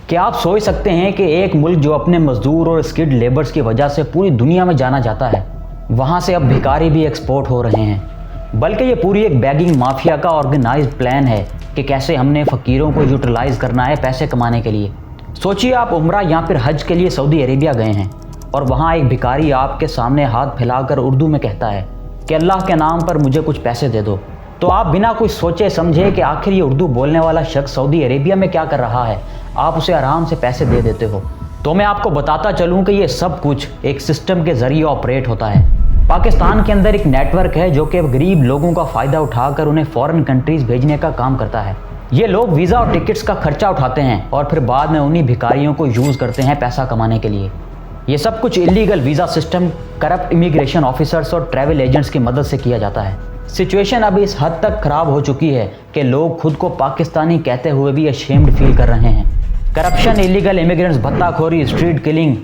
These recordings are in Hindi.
क्या आप सोच सकते हैं कि एक मुल्क जो अपने मजदूर और स्किल्ड लेबर्स की वजह से पूरी दुनिया में जाना जाता है, वहाँ से अब भिखारी भी एक्सपोर्ट हो रहे हैं। बल्कि ये पूरी एक बैगिंग माफिया का ऑर्गेनाइज्ड प्लान है कि कैसे हमने फ़कीरों को यूटिलाइज करना है पैसे कमाने के लिए। सोचिए आप उम्रा या फिर हज के लिए सऊदी अरेबिया गए हैं और वहाँ एक भिखारी आपके सामने हाथ फैलाकर उर्दू में कहता है कि अल्लाह के नाम पर मुझे कुछ पैसे दे दो। तो आप बिना कुछ सोचे समझे कि आखिर ये उर्दू बोलने वाला शख्स सऊदी अरेबिया में क्या कर रहा है, आप उसे आराम से पैसे दे देते हो। तो मैं आपको बताता चलूँ कि ये सब कुछ एक सिस्टम के जरिए ऑपरेट होता है। पाकिस्तान के अंदर एक नेटवर्क है जो कि गरीब लोगों का फ़ायदा उठाकर उन्हें फ़ॉरेन कंट्रीज़ भेजने का काम करता है। ये लोग वीज़ा और टिकट्स का खर्चा उठाते हैं और फिर बाद में उन्हीं भिखारियों को यूज़ करते हैं पैसा कमाने के लिए। ये सब कुछ illegal visa system, corrupt immigration officers और ट्रैवल एजेंट्स की मदद से किया जाता है। सिचुएशन अब इस हद तक ख़राब हो चुकी है कि लोग खुद को पाकिस्तानी कहते हुए भी अशेम्ड फील कर रहे हैं। करप्शन, इलीगल इमिग्रेंट्स, भत्ताखोरी, स्ट्रीट किलिंग,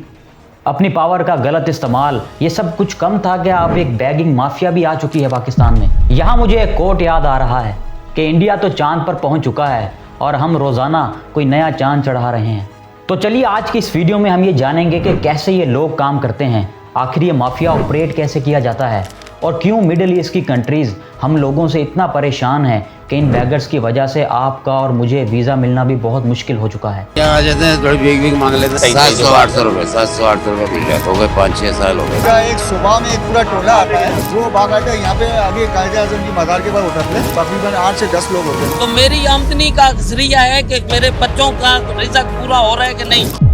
अपनी पावर का गलत इस्तेमाल, ये सब कुछ कम था कि अब एक बैगिंग माफिया भी आ चुकी है पाकिस्तान में। यहाँ मुझे एक कोट याद आ रहा है कि इंडिया तो चांद पर पहुँच चुका है और हम रोज़ाना कोई नया चांद चढ़ा रहे हैं। तो चलिए आज की इस वीडियो में हम ये जानेंगे कि कैसे ये लोग काम करते हैं, आखिर ये माफिया ऑपरेट कैसे किया जाता है और क्यों मिडिल ईस्ट की कंट्रीज़ हम लोगों से इतना परेशान है कि इन बैगर्स की वजह से आपका और मुझे वीज़ा मिलना भी बहुत मुश्किल हो चुका है। यहाँ आ जाते हैं, थोड़ी भीख मांग लेते हैं। 700-800 रुपये 700-800 रुपये भीख हो गए, 5-6 साल हो गए। एक सुबह में एक पूरा टोला आता है, वो बाकायदा यहाँ पे आगे कायदे आजम की मज़ार के पास उतरते हैं। तकरीबन 8 से 10 लोग होते हैं। तो मेरी आमदनी का जरिया है कि मेरे बच्चों का रिज़्क पूरा हो रहा है कि नहीं।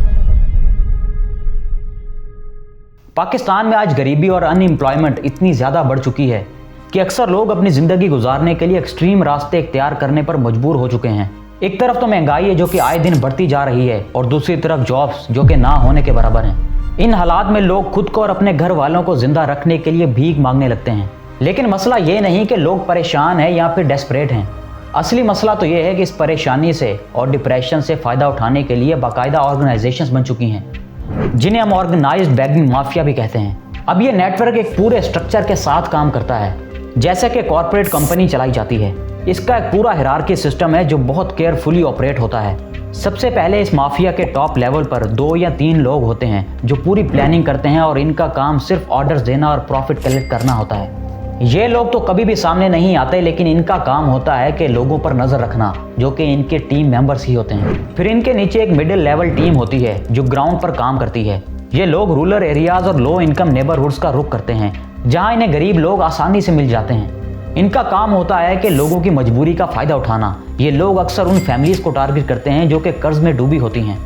पाकिस्तान में आज गरीबी और अनएम्प्लॉयमेंट इतनी ज़्यादा बढ़ चुकी है कि अक्सर लोग अपनी ज़िंदगी गुजारने के लिए एक्सट्रीम रास्ते इख्तियार करने पर मजबूर हो चुके हैं। एक तरफ तो महंगाई है जो कि आए दिन बढ़ती जा रही है और दूसरी तरफ जॉब्स जो कि ना होने के बराबर हैं। इन हालात में लोग खुद को और अपने घर वालों को जिंदा रखने के लिए भीख मांगने लगते हैं। लेकिन मसला ये नहीं कि लोग परेशान हैं या फिर डेस्परेट हैं। असली मसला तो ये है कि इस परेशानी से और डिप्रेशन से फ़ायदा उठाने के लिए बाकायदा ऑर्गेनाइजेशंस बन चुकी हैं, जिन्हें हम ऑर्गेनाइज्ड बैगिंग माफिया भी कहते हैं। अब ये नेटवर्क एक पूरे स्ट्रक्चर के साथ काम करता है, जैसे कि कॉर्पोरेट कंपनी चलाई जाती है। इसका एक पूरा हिरार्की सिस्टम है जो बहुत केयरफुली ऑपरेट होता है। सबसे पहले इस माफिया के टॉप लेवल पर 2 या 3 लोग होते हैं जो पूरी प्लानिंग करते हैं और इनका काम सिर्फ ऑर्डर्स देना और प्रॉफिट कलेक्ट करना होता है। ये लोग तो कभी भी सामने नहीं आते, लेकिन इनका काम होता है कि लोगों पर नज़र रखना, जो कि इनके टीम मेंबर्स ही होते हैं। फिर इनके नीचे एक मिडिल लेवल टीम होती है जो ग्राउंड पर काम करती है। ये लोग रूरल एरियाज और लो इनकम नेबरहुड्स का रुख करते हैं, जहां इन्हें गरीब लोग आसानी से मिल जाते हैं। इनका काम होता है कि लोगों की मजबूरी का फ़ायदा उठाना। ये लोग अक्सर उन फैमिलीज़ को टारगेट करते हैं जो कि कर्ज में डूबी होती हैं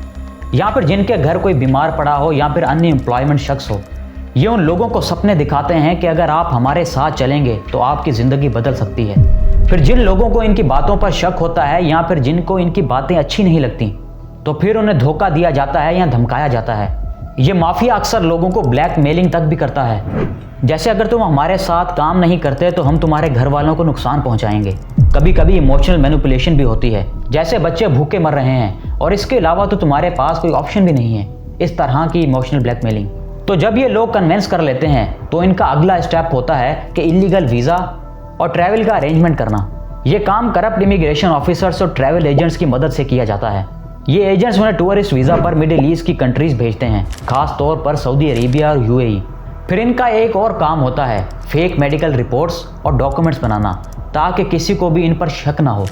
या फिर जिनके घर कोई बीमार पड़ा हो या फिर अनएम्प्लॉयमेंट शख्स हो। ये उन लोगों को सपने दिखाते हैं कि अगर आप हमारे साथ चलेंगे तो आपकी ज़िंदगी बदल सकती है। फिर जिन लोगों को इनकी बातों पर शक होता है या फिर जिनको इनकी बातें अच्छी नहीं लगती, तो फिर उन्हें धोखा दिया जाता है या धमकाया जाता है। ये माफिया अक्सर लोगों को ब्लैकमेलिंग तक भी करता है, जैसे अगर तुम हमारे साथ काम नहीं करते तो हम तुम्हारे घर वालों को नुकसान पहुंचाएंगे। कभी कभी इमोशनल मैनिपुलेशन भी होती है, जैसे बच्चे भूखे मर रहे हैं और इसके अलावा तो तुम्हारे पास कोई ऑप्शन भी नहीं है। इस तरह की इमोशनल ब्लैकमेलिंग। तो जब ये लोग कन्विंस कर लेते हैं तो इनका अगला स्टेप होता है कि इलीगल वीज़ा और ट्रैवल का अरेंजमेंट करना। ये काम करप्ट इमिग्रेशन ऑफिसर्स और ट्रैवल एजेंट्स की मदद से किया जाता है। ये एजेंट्स उन्हें टूरिस्ट वीज़ा पर मिडिल ईस्ट की कंट्रीज़ भेजते हैं, खास तौर पर सऊदी अरेबिया और यूएई। फिर इनका एक और काम होता है फेक मेडिकल रिपोर्ट्स और डॉक्यूमेंट्स बनाना, ताकि किसी को भी इन पर शक ना हो।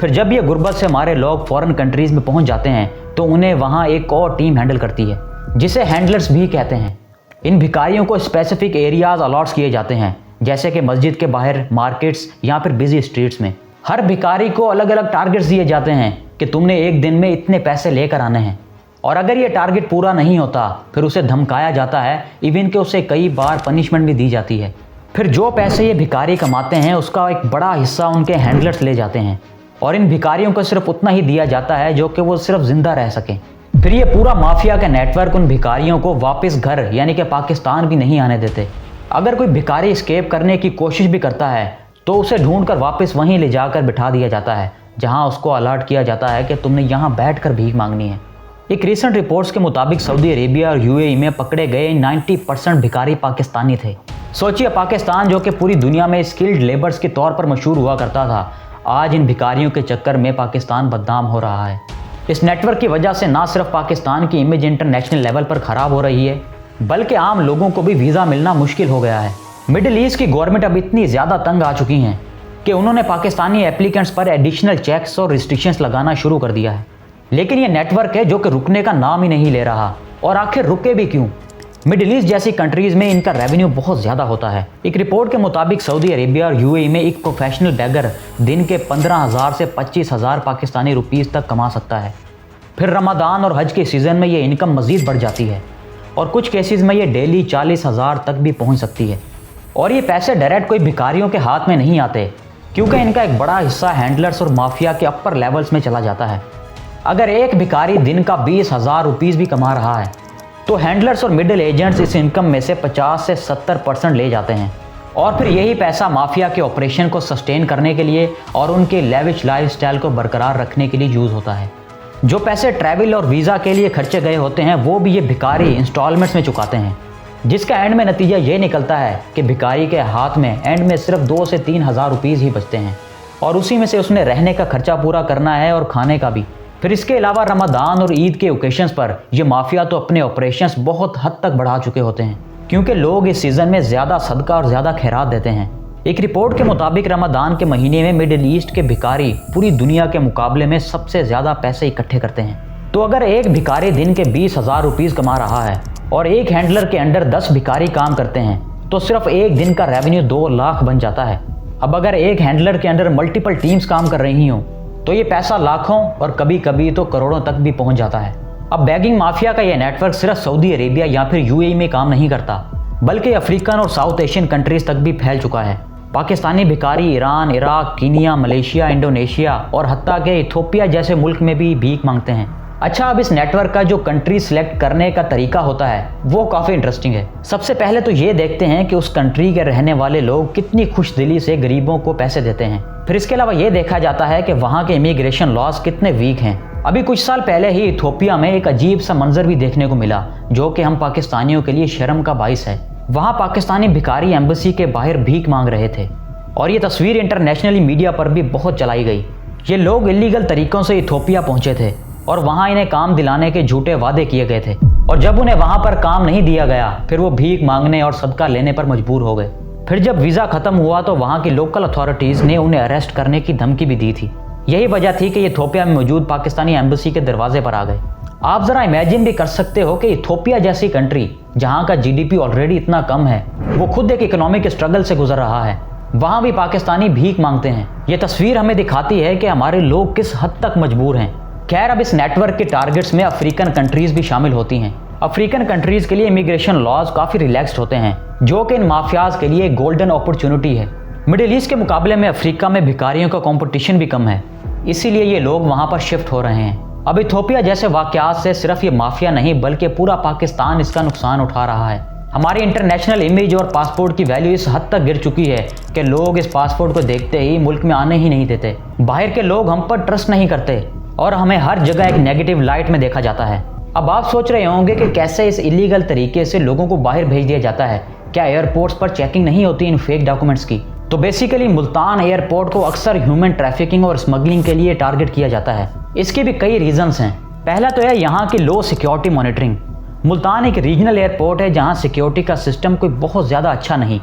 फिर जब ये गुर्बत से हमारे लोग फॉरेन कंट्रीज़ में पहुंच जाते हैं तो उन्हें वहाँ एक और टीम हैंडल करती है, जिसे हैंडलर्स भी कहते हैं। इन भिखारियों को स्पेसिफिक एरियाज अलॉट्स किए जाते हैं, जैसे कि मस्जिद के बाहर, मार्केट्स या फिर बिजी स्ट्रीट्स में। हर भिखारी को अलग अलग टारगेट्स दिए जाते हैं कि तुमने एक दिन में इतने पैसे लेकर आने हैं, और अगर ये टारगेट पूरा नहीं होता फिर उसे धमकाया जाता है, इवन कि उसे कई बार पनिशमेंट भी दी जाती है। फिर जो पैसे ये भिखारी कमाते हैं उसका एक बड़ा हिस्सा उनके हैंडलर्स ले जाते हैं, और इन भिखारियों को सिर्फ उतना ही दिया जाता है जो कि वो सिर्फ जिंदा रह सकें। फिर ये पूरा माफिया का नेटवर्क उन भिखारियों को वापस घर यानी कि पाकिस्तान भी नहीं आने देते। अगर कोई भिखारी एस्केप करने की कोशिश भी करता है तो उसे ढूंढकर वापस वहीं ले जाकर बिठा दिया जाता है, जहां उसको अलर्ट किया जाता है कि तुमने यहाँ बैठकर भीख मांगनी है। एक रीसेंट रिपोर्ट्स के मुताबिक सऊदी अरेबिया और यूएई में पकड़े गए 90% भिखारी पाकिस्तानी थे। सोचिए, पाकिस्तान जो कि पूरी दुनिया में स्किल्ड लेबर्स के तौर पर मशहूर हुआ करता था, आज इन भिखारियों के चक्कर में पाकिस्तान बदनाम हो रहा है। इस नेटवर्क की वजह से ना सिर्फ पाकिस्तान की इमेज इंटरनेशनल लेवल पर ख़राब हो रही है, बल्कि आम लोगों को भी वीज़ा मिलना मुश्किल हो गया है। मिडिल ईस्ट की गवर्नमेंट अब इतनी ज़्यादा तंग आ चुकी हैं कि उन्होंने पाकिस्तानी एप्लीकेंट्स पर एडिशनल चेक्स और रिस्ट्रिक्शंस लगाना शुरू कर दिया है। लेकिन ये नेटवर्क है जो कि रुकने का नाम ही नहीं ले रहा। और आखिर रुके भी क्यों? मिडिल ईस्ट जैसी कंट्रीज़ में इनका रेवेन्यू बहुत ज़्यादा होता है। एक रिपोर्ट के मुताबिक सऊदी अरेबिया और यूएई में एक प्रोफेशनल बैगर दिन के 15,000 से 25,000 पाकिस्तानी रुपीज़ तक कमा सकता है। फिर रमज़ान और हज के सीज़न में ये इनकम मज़ीद बढ़ जाती है और कुछ केसेस में ये डेली 40,000 तक भी पहुंच सकती है। और ये पैसे डायरेक्ट कोई भिखारियों के हाथ में नहीं आते, क्योंकि इनका एक बड़ा हिस्सा हैंडलर्स और माफिया के अपर लेवल्स में चला जाता है। अगर एक भिखारी दिन का 20,000 रुपीज़ भी कमा रहा है तो हैंडलर्स और मिडिल एजेंट्स इस इनकम में से 50 से 70% ले जाते हैं और फिर यही पैसा माफिया के ऑपरेशन को सस्टेन करने के लिए और उनके लेविश लाइफस्टाइल को बरकरार रखने के लिए यूज़ होता है। जो पैसे ट्रैवल और वीज़ा के लिए खर्चे गए होते हैं वो भी ये भिखारी इंस्टॉलमेंट्स में चुकाते हैं, जिसका एंड में नतीजा ये निकलता है कि भिखारी के हाथ में एंड में सिर्फ 2 से 3,000 रुपीज़ ही बचते हैं और उसी में से उसने रहने का खर्चा पूरा करना है और खाने का भी। फिर इसके अलावा रमज़ान और ईद के ओकेशंस पर ये माफिया तो अपने ऑपरेशंस बहुत हद तक बढ़ा चुके होते हैं, क्योंकि लोग इस सीज़न में ज़्यादा सदका और ज़्यादा खैरात देते हैं। एक रिपोर्ट के मुताबिक रमज़ान के महीने में मिडिल ईस्ट के भिखारी पूरी दुनिया के मुकाबले में सबसे ज़्यादा पैसे इकट्ठे करते हैं। तो अगर एक भिखारी दिन के 20,000 रुपीज़ कमा रहा है और एक हैंडलर के अंडर 10 भिखारी काम करते हैं तो सिर्फ एक दिन का रेवेन्यू 2 लाख बन जाता है। अब अगर एक हैंडलर के अंडर मल्टीपल टीम्स काम कर रही हों तो ये पैसा लाखों और कभी कभी तो करोड़ों तक भी पहुंच जाता है। अब बैगिंग माफिया का यह नेटवर्क सिर्फ सऊदी अरेबिया या फिर यूएई में काम नहीं करता, बल्कि अफ्रीकन और साउथ एशियन कंट्रीज तक भी फैल चुका है। पाकिस्तानी भिखारी Iran, Iraq, Kenya, Malaysia, Indonesia और हत्ता के इथोपिया जैसे मुल्क में भी भीख मांगते हैं। अच्छा, अब इस नेटवर्क का जो कंट्री सिलेक्ट करने का तरीका होता है वो काफ़ी इंटरेस्टिंग है। सबसे पहले तो ये देखते हैं कि उस कंट्री के रहने वाले लोग कितनी खुशदिली से गरीबों को पैसे देते हैं। फिर इसके अलावा ये देखा जाता है कि वहाँ के इमिग्रेशन लॉज कितने वीक हैं। अभी कुछ साल पहले ही इथोपिया में एक अजीब सा मंजर भी देखने को मिला जो कि हम पाकिस्तानियों के लिए शर्म का बाइस है। वहाँ पाकिस्तानी भिखारी एम्बेसी के बाहर भीख मांग रहे थे और ये तस्वीर इंटरनेशनली मीडिया पर भी बहुत चलाई गई। ये लोग इलीगल तरीक़ों से इथोपिया पहुँचे थे और वहाँ इन्हें काम दिलाने के झूठे वादे किए गए थे और जब उन्हें वहाँ पर काम नहीं दिया गया फिर वो भीख मांगने और सदका लेने पर मजबूर हो गए। फिर जब वीज़ा ख़त्म हुआ तो वहाँ की लोकल अथॉरिटीज़ ने उन्हें अरेस्ट करने की धमकी भी दी थी। यही वजह थी कि ये इथोपिया में मौजूद पाकिस्तानी एम्बेसी के दरवाजे पर आ गए। आप ज़रा इमेजिन भी कर सकते हो कि इथोपिया जैसी कंट्री जहाँ का GDP ऑलरेडी इतना कम है, वो खुद एक इकोनॉमिक स्ट्रगल से गुजर रहा है, वहाँ भी पाकिस्तानी भीख मांगते हैं। ये तस्वीर हमें दिखाती है कि हमारे लोग किस हद तक मजबूर हैं। खैर, अब इस नेटवर्क के टारगेट्स में अफ्रीकन कंट्रीज़ भी शामिल होती हैं। अफ्रीकन कंट्रीज़ के लिए इमिग्रेशन लॉज काफ़ी रिलैक्स्ड होते हैं, जो कि इन माफियाज के लिए गोल्डन अपॉर्चुनिटी है। मिडिल ईस्ट के मुकाबले में अफ्रीका में भिखारियों का कंपटीशन भी कम है, इसीलिए ये लोग वहाँ पर शिफ्ट हो रहे हैं। अब इथोपिया जैसे वाक़यात से सिर्फ ये माफिया नहीं बल्कि पूरा पाकिस्तान इसका नुकसान उठा रहा है। हमारी इंटरनेशनल इमेज और पासपोर्ट की वैल्यू इस हद तक गिर चुकी है कि लोग इस पासपोर्ट को देखते ही मुल्क में आने ही नहीं देते। बाहर के लोग हम पर ट्रस्ट नहीं करते और हमें हर जगह एक नेगेटिव लाइट में देखा जाता है। अब आप सोच रहे होंगे कि कैसे इस इलीगल तरीके से लोगों को बाहर भेज दिया जाता है। क्या एयरपोर्ट्स पर चेकिंग नहीं होती इन फेक डॉक्यूमेंट्स की? तो बेसिकली मुल्तान एयरपोर्ट को अक्सर ह्यूमन ट्रैफिकिंग और स्मगलिंग के लिए टारगेट किया जाता है। इसके भी कई रीजंस हैं। पहला तो है यहाँ की लो सिक्योरिटी मॉनिटरिंग। मुल्तान एक रीजनल एयरपोर्ट है जहाँ सिक्योरिटी का सिस्टम कोई बहुत ज़्यादा अच्छा नहीं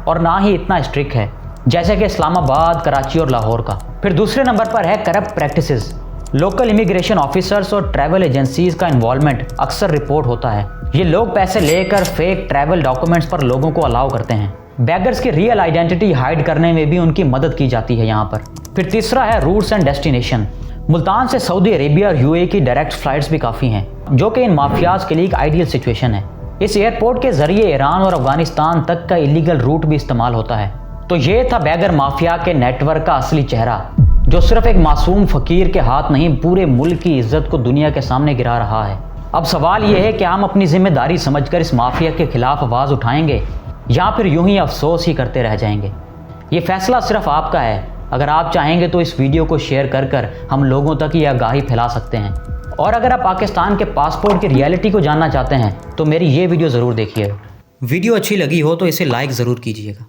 और ना ही इतना स्ट्रिक्ट है जैसे कि इस्लामाबाद, कराची और लाहौर का। फिर दूसरे नंबर पर है corrupt practices. Local immigration officers और ट्रैवल एजेंसीज का इन्वॉल्वमेंट अक्सर रिपोर्ट होता है। ये लोग पैसे लेकर फेक ट्रैवल डॉक्यूमेंट्स पर लोगों को अलाउ करते हैं। बैगर्स की रियल आइडेंटिटी हाइड करने में भी उनकी मदद की जाती है यहाँ पर। फिर तीसरा है रूट्स एंड डेस्टिनेशन। मुल्तान से सऊदी अरेबिया और यूएई की डायरेक्ट फ्लाइट्स भी काफ़ी हैं, जो कि इन माफियाज के लिए एक आइडियल सिचुएशन है। इस एयरपोर्ट के जरिए ईरान और अफगानिस्तान तक का इलीगल रूट भी इस्तेमाल होता है। तो ये था बैगर माफिया के नेटवर्क का असली चेहरा, जो सिर्फ एक मासूम फकीर के हाथ नहीं पूरे मुल्क की इज्जत को दुनिया के सामने गिरा रहा है। अब सवाल ये है कि हम अपनी जिम्मेदारी समझकर इस माफिया के खिलाफ आवाज़ उठाएंगे या फिर यूं ही अफसोस ही करते रह जाएंगे। ये फैसला सिर्फ आपका है। अगर आप चाहेंगे तो इस वीडियो को शेयर कर हम लोगों तक ये आगाही फैला सकते हैं। और अगर आप पाकिस्तान के पासपोर्ट की रियलिटी को जानना चाहते हैं तो मेरी ये वीडियो ज़रूर देखिएगा। वीडियो अच्छी लगी हो तो इसे लाइक ज़रूर कीजिएगा।